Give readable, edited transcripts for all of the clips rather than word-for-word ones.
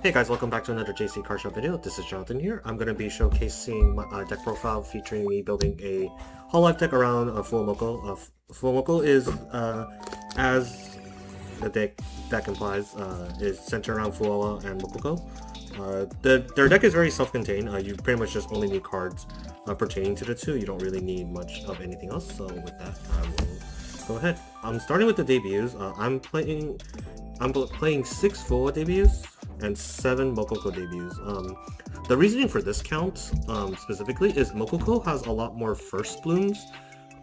Hey guys, welcome back to another JC Card Show video. This is Jonathan here. I'm going to be showcasing my deck profile featuring me building a Hololive deck around Fuwamoco. Fuwamoco is, as the deck implies, is centered around Fuwawa and Mococo. Their deck is very self-contained. You pretty much just only need cards pertaining to the two. You don't really need much of anything else. So with that, I will go ahead. I'm starting with the debuts. I'm playing 6 Fuwa debuts and 7 Mococo debuts. The reasoning for this count specifically is Mococo has a lot more first blooms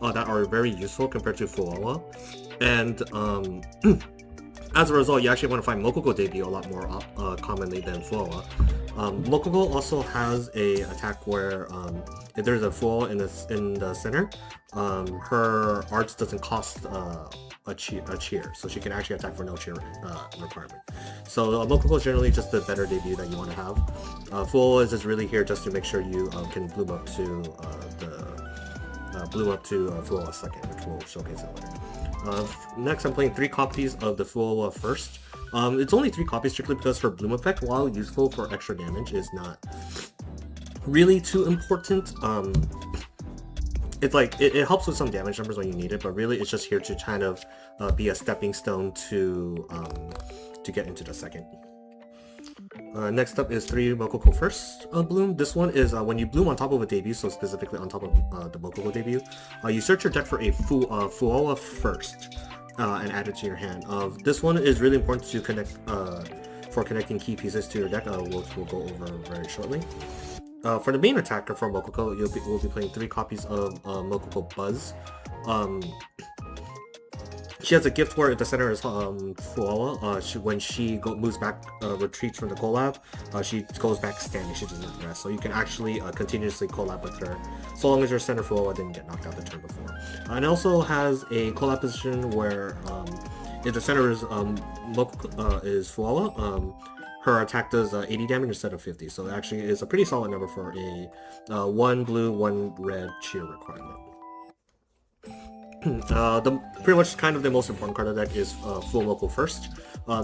that are very useful compared to Fuwawa, and as a result, you actually want to find Mococo debut a lot more commonly than Fuwawa. Mococo also has a attack where if there's a Fuwawa in the center, her arts doesn't cost a cheer, so she can actually attack for no cheer requirement. So Mococo is generally just the better debut that you want to have. Fuwawa is just really here just to make sure you can bloom up to Fuwawa second, which we'll showcase that later. Next, I'm playing 3 copies of the Fuwawa first. It's only 3 copies strictly because her bloom effect, while useful for extra damage, is not really too important. It's like it helps with some damage numbers when you need it, but really it's just here to kind of be a stepping stone to get into the second. Next up is 3 Mococo first bloom. This one is when you bloom on top of a debut, so specifically on top of the Mococo debut, you search your deck for a Fuwawa first and add it to your hand. This one is really important to connect for connecting key pieces to your deck, which we'll go over very shortly. For the main attacker for Mococo, we'll be playing 3 copies of Mococo Buzz. She has a gift where the center is Fuwawa. When she moves back, retreats from the collab, she goes back standing. She doesn't rest. So you can actually continuously collab with her, so long as your center Fuwawa didn't get knocked out the turn before. And it also has a collab position where if the center is Fuwawa, her attack does 80 damage instead of 50. So it actually is a pretty solid number for a 1 blue, 1 red cheer requirement. Pretty much kind of the most important card of the deck is Fuwamoco first.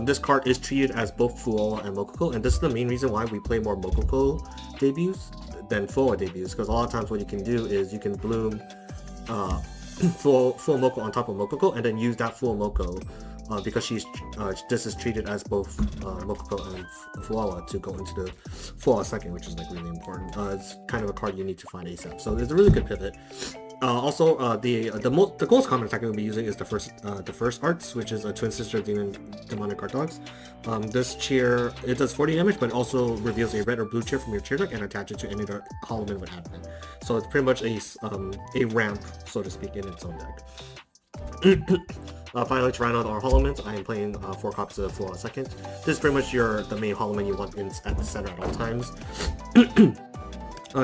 This card is treated as both Fuwawa and Mococo, and this is the main reason why we play more Mococo debuts than Fuwawa debuts, because a lot of times what you can do is you can bloom Fuwamoco on top of Mococo and then use that Fuwamoco because this is treated as both Mococo and Fuwawa to go into the Fuwawa second, which is like really important. It's kind of a card you need to find ASAP, so it's a really good pivot. Also, the most common attack we'll be using is the first arts, which is a twin sister demonic guard dogs. This cheer, it does 40 damage, but it also reveals a red or blue cheer from your cheer deck and attach it to any other Hololive with admin. So it's pretty much a ramp, so to speak, in its own deck. Finally, to round out our Hololive, I am playing 4 copies of Fuwawa second. This is pretty much the main Hololive you want at the center at all times.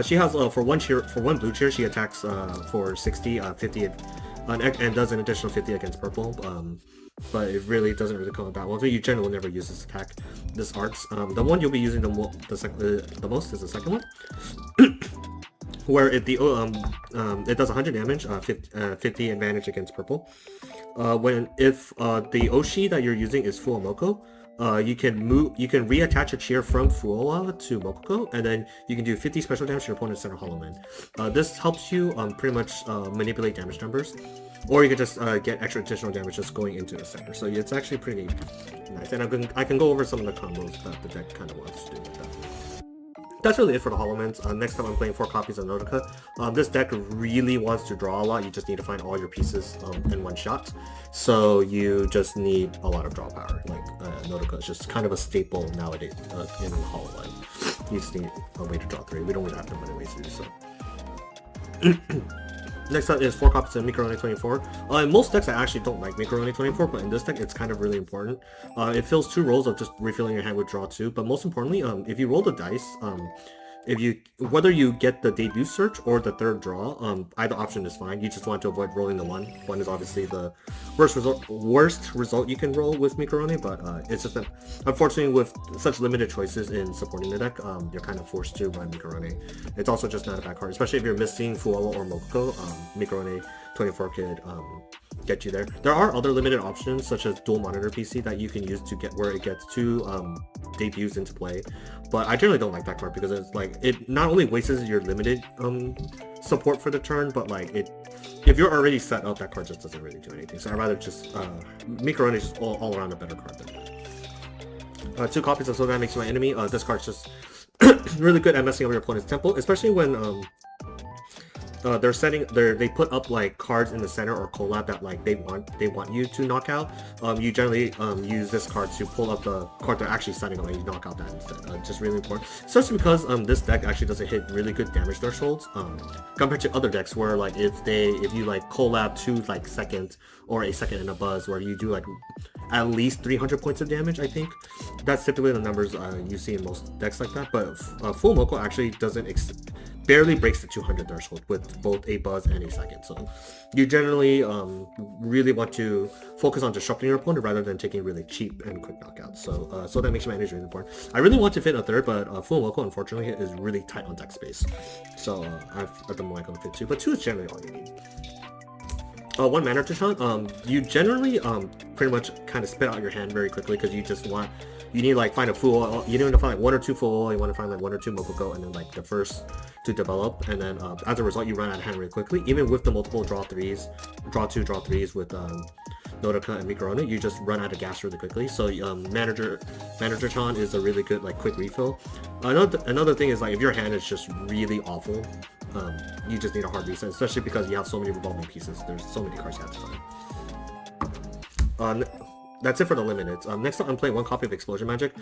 She has for one blue cheer, she attacks for 60, 50, and does an additional 50 against purple. But it really doesn't come about well. So you generally will never use this attack, this arts. The one you'll be using the most is the second one, where it does 100 damage, 50 advantage against purple. If the Oshi that you're using is Fuwamoco, you can reattach a cheer from Fuwawa to Mococo, and then you can do 50 special damage to your opponent's center Hololive. This helps you pretty much manipulate damage numbers, or you can just get extra additional damage just going into the center. So it's actually pretty nice, and I can go over some of the combos that the deck kind of wants to do with that. That's really it for the Hololive. Next time I'm playing 4 copies of Nodoka. This deck really wants to draw a lot. You just need to find all your pieces in one shot. So you just need a lot of draw power. Like Nodoka is just kind of a staple nowadays in Hololive. You just need a way to draw 3. We don't really have to many ways to do so. Next up is 4 copies of Macaroni 24. In most decks I actually don't like Macaroni 24, but in this deck it's kind of really important. It fills 2 roles of just refilling your hand with draw 2, but most importantly, if you roll the dice, whether you get the debut search or the third draw, either option is fine. You just want to avoid rolling the 1. 1 is obviously the worst result you can roll with Macaroni, but it's just that unfortunately with such limited choices in supporting the deck, you're kind of forced to run Macaroni. It's also just not a bad card, especially if you're missing Fuwawa or Mococo. Macaroni 24 could get you there. There are other limited options such as dual monitor PC that you can use to get where it gets two debuts into play, but I generally don't like that card because it's like it not only wastes your limited support for the turn, but like if you're already set up, that card just doesn't really do anything. So I'd rather just Mikorone is just all around a better card than that. 2 copies of Sogan makes you my enemy. This card's just really good at messing up your opponent's tempo, especially when they put up like cards in the center or collab that like they want you to knock out. You generally use this card to pull up the card they're actually setting up and you knock out that instead. Just really important, especially because this deck actually doesn't hit really good damage thresholds compared to other decks where like if you like collab 2 like seconds or a second and a buzz where you do like at least 300 points of damage. I think that's typically the numbers you see in most decks like that, but Fuwamoco actually barely breaks the 200 threshold with both a buzz and a second. So you generally really want to focus on disrupting your opponent rather than taking really cheap and quick knockouts. So that makes my energy really important. I really want to fit a third, but Fuwamoco unfortunately is really tight on deck space. So at the moment I'm gonna fit 2, but 2 is generally all you need. 1 mana to you generally pretty much kind of spit out your hand very quickly because you need like find a Fuwawa, you need to find like 1 or 2 Fuwawa, you want to find like 1 or 2 Mococo, and then like the first to develop, and then as a result you run out of hand really quickly. Even with the multiple draw 3s with Nodoka and Mikorone, you just run out of gas really quickly. So Manager-chan is a really good like quick refill. Another thing is like if your hand is just really awful, you just need a hard reset, especially because you have so many revolving pieces. There's so many cards you have to find. That's it for the limiteds. Next up, I'm playing 1 copy of Explosion Magic.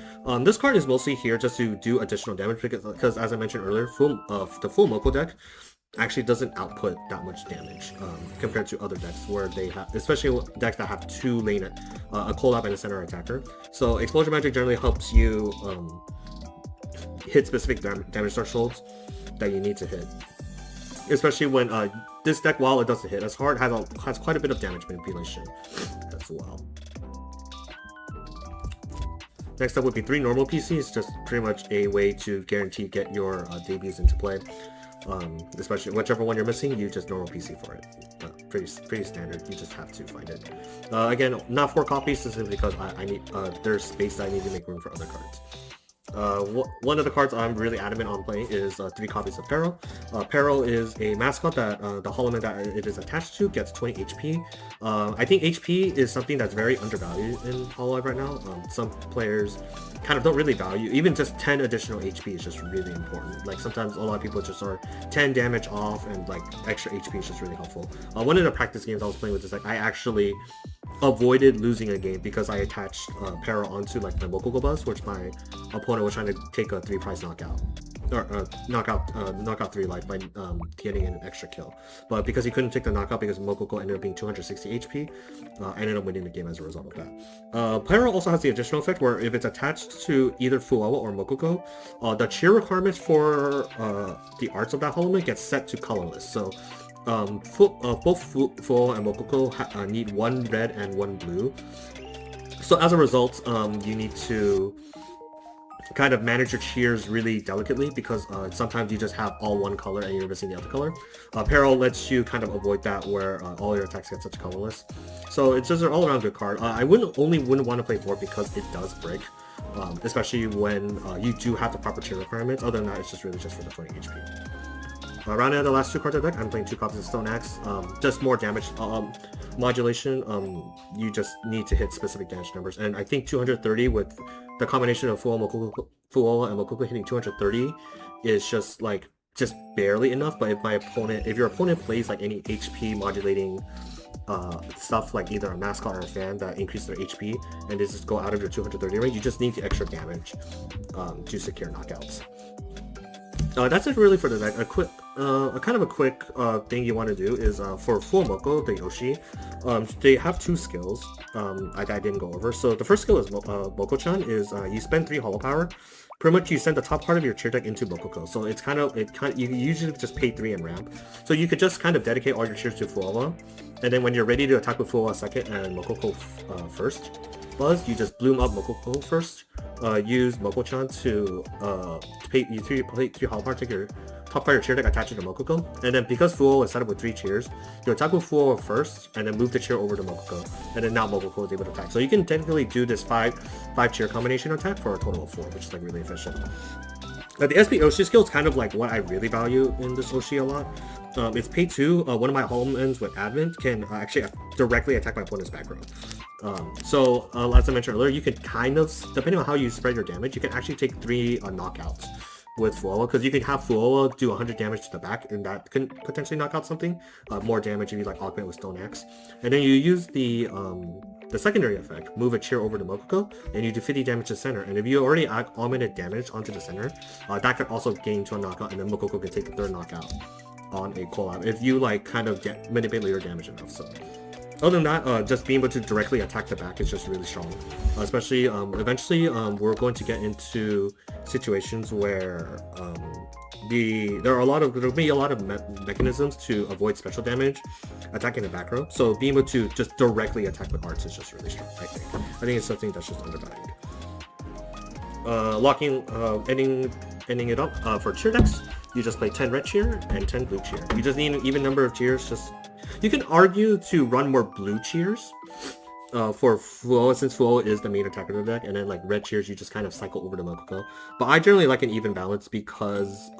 This card is mostly here just to do additional damage because as I mentioned earlier, the Fuwamoco deck actually doesn't output that much damage compared to other decks where they have, especially decks that have 2 lane, a collab and a center attacker. So Explosion Magic generally helps you hit specific damage thresholds that you need to hit. Especially when this deck, while it doesn't hit as hard, has quite a bit of damage manipulation as well. Next up would be 3 normal PCs, just pretty much a way to guarantee get your debuts into play. Especially whichever one you're missing, you just normal PC for it. Pretty standard. You just have to find it. Again, not 4 copies, simply because I need there's space that I need to make room for other cards. One of the cards I'm really adamant on playing is 3 copies of Peril. Peril is a mascot that the Hololive that it is attached to gets 20 HP. I think HP is something that's very undervalued in Hololive right now. Some players kind of don't really value, even just 10 additional HP is just really important. Like sometimes a lot of people just are 10 damage off and like extra HP is just really helpful. One of the practice games I was playing with is like I actually avoided losing a game because I attached Peril onto like my Mococo buzz, which my opponent was trying to take a 3 prize knockout. Or knockout 3 life by getting an extra kill. But because he couldn't take the knockout because Mococo ended up being 260 HP, I ended up winning the game as a result of that. Pyro also has the additional effect where if it's attached to either Fuwawa or Mococo, the cheer requirements for the arts of that Hololive gets set to colorless. So both Fuwawa and Mococo need 1 red and 1 blue. So as a result, you need to kind of manage your cheers really delicately because sometimes you just have all 1 color and you're missing the other color. Peril lets you kind of avoid that where all your attacks get such colorless. So it's just an all-around good card. I wouldn't want to play 4 because it does break, especially when you do have the proper cheer requirements. Other than that, it's just really just for the 20 HP. Rounding out the last 2 cards of the deck, I'm playing 2 copies of Stone Axe. Just more damage modulation. You just need to hit specific damage numbers, and I think 230 with the combination of Fuwawa and Mococo hitting 230 is just barely enough. But if your opponent plays like any HP modulating stuff like either a mascot or a fan that increases their HP and they just go out of your 230 range, you just need the extra damage to secure knockouts. That's it really for the deck. A kind of a quick thing you want to do is for Fuwamoco, the Yoshi, they have 2 skills I didn't go over. So the first skill is Moco-chan is you spend 3 holo power. Pretty much you send the top part of your cheer deck into Mococo. So you usually just pay 3 and ramp. So you could just kind of dedicate all your cheers to Fuwawa, and then when you're ready to attack with Fuwawa second and Mococo first buzz, you just bloom up Mococo first. Use Moco-chan to pay 3 holo power, take your top part of your cheer deck, attach it to Mococo. And then because Fuwawa is set up with 3 cheers, you attack with Fuwawa first, and then move the cheer over to Mococo. And then now Mococo is able to attack. So you can technically do this 5 cheer combination attack for a total of 4, which is like really efficient. The SP Oshi skill is kind of like what I really value in this Oshi a lot. It's pay 2. One of my home ends with Advent can actually directly attack my opponent's back row. So as I mentioned earlier, you can kind of, depending on how you spread your damage, you can actually take 3 knockouts with Fuwawa, because you can have Fuwawa do 100 damage to the back, and that can potentially knock out something. More damage if you like augment with Stone Axe. And then you use the secondary effect, move a cheer over to Mococo, and you do 50 damage to center. And if you already augmented damage onto the center, that could also gain to a knockout, and then Mococo can take the 3rd knockout on a collab if you like kind of manipulate your damage enough. So other than that, just being able to directly attack the back is just really strong. Especially, eventually, we're going to get into situations where there'll be a lot of mechanisms to avoid special damage attacking the back row. So being able to just directly attack with arts is just really strong. I think it's something that's just undervalued. Ending it up for cheer decks, you just play 10 red cheer and 10 blue cheer. You just need an even number of cheers. You can argue to run more blue cheers for Fuwawa, since Fuwawa is the main attacker of the deck, and then like red cheers you just kind of cycle over to Mococo. But I generally like an even balance because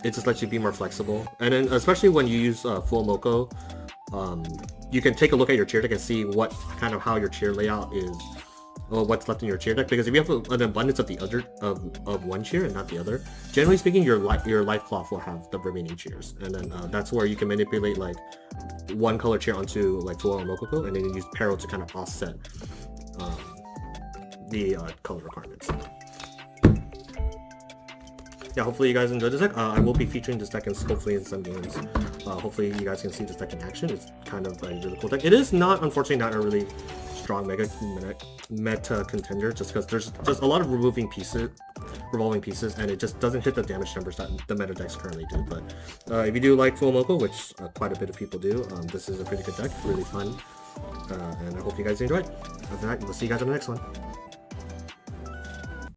it just lets you be more flexible. And then especially when you use Fuwamoco, you can take a look at your cheer deck and see what kind of how your cheer layout is, or what's left in your cheer deck. Because if you have an abundance of the other of one cheer and not the other, generally speaking, your life cloth will have the remaining cheers, and then that's where you can manipulate like one color cheer onto like Fuwawa and Mococo, and then you use Peril to kind of offset the color requirements. Yeah, hopefully you guys enjoyed this deck. I will be featuring this deck hopefully in some games. Hopefully you guys can see this deck in action. It's kind of a really cool deck. It is not, unfortunately, not a really strong meta contender, just because there's just a lot of revolving pieces, and it just doesn't hit the damage numbers that the meta decks currently do. But if you do like Fuwamoco, which quite a bit of people do, this is a pretty good deck, really fun, and I hope you guys enjoyed. Other than that, we'll see you guys on the next one.